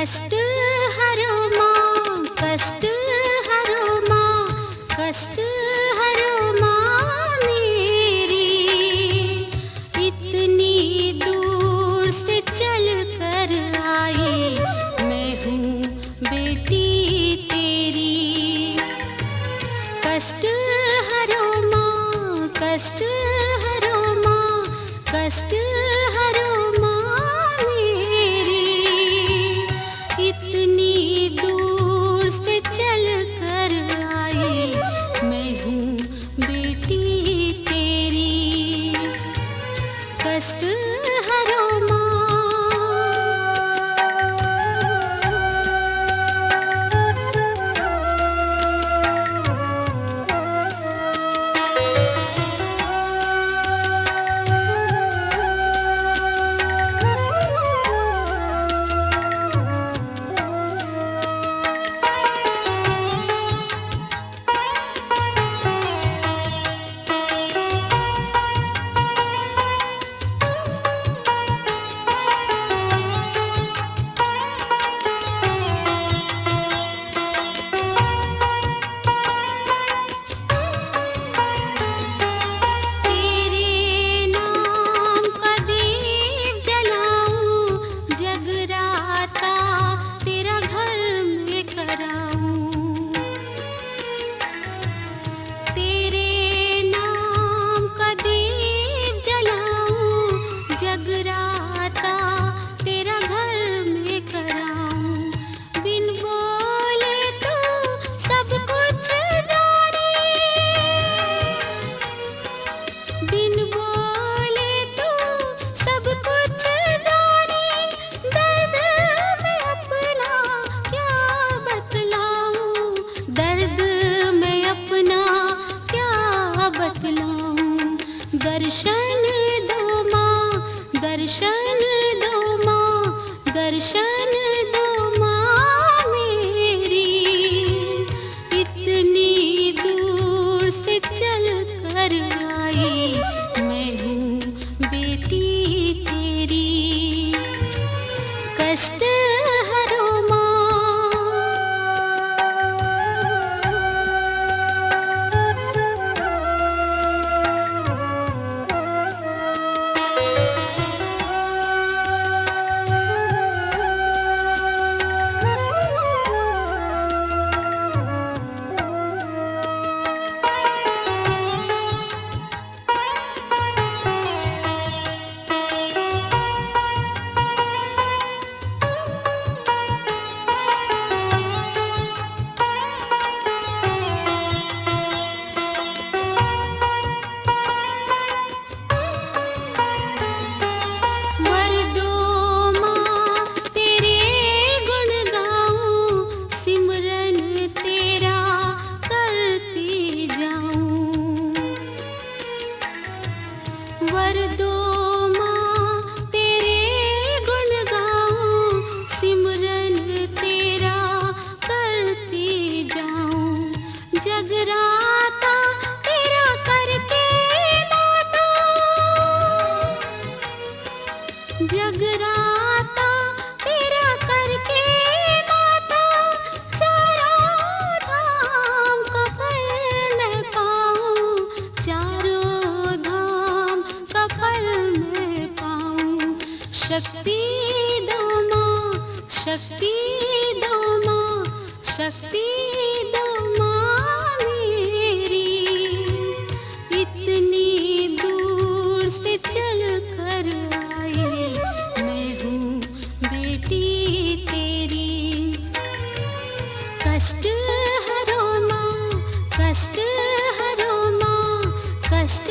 कष्ट हरो माँ, कष्ट हरो माँ, कष्ट हरो माँ मेरी। इतनी दूर से चल कर आई मैं हूँ बेटी तेरी। कष्ट हरो माँ, कष्ट हरो माँ, कष्ट हरो माँ मेरी। इतनी दूर से चल कर आई मैं हूँ बेटी तेरी। कष्ट हरो माँ। जगराता तेरा घर में कराऊं। बिन बोले तो सब कुछ जाने, बिन बोले तो सब कुछ जाने। दर्द में अपना क्या बतलाऊं, दर्द में अपना क्या बतलाऊं। दर्शन दो माँ, दर्शन दो माँ, दर्शन दो माँ मेरी। इतनी दूर से चल कर आई मैं हूँ बेटी तेरी। कष्ट हरो माँ। वर दो माँ तेरे गुण गाऊं, सिमरन तेरा करती जाऊं। जगराता तेरा करके माता, जगराता तेरा करके माता। चारों धाम का फल मैं पाऊं, चारों धाम का फल मैं पाऊं। शक्ति दो माँ, शक्ति दो माँ, शक्ति दो माँ मेरी। इतनी दूर से चल कर आई मैं हूँ बेटी तेरी। कष्ट हरो माँ, कष्ट हरो माँ, कष्ट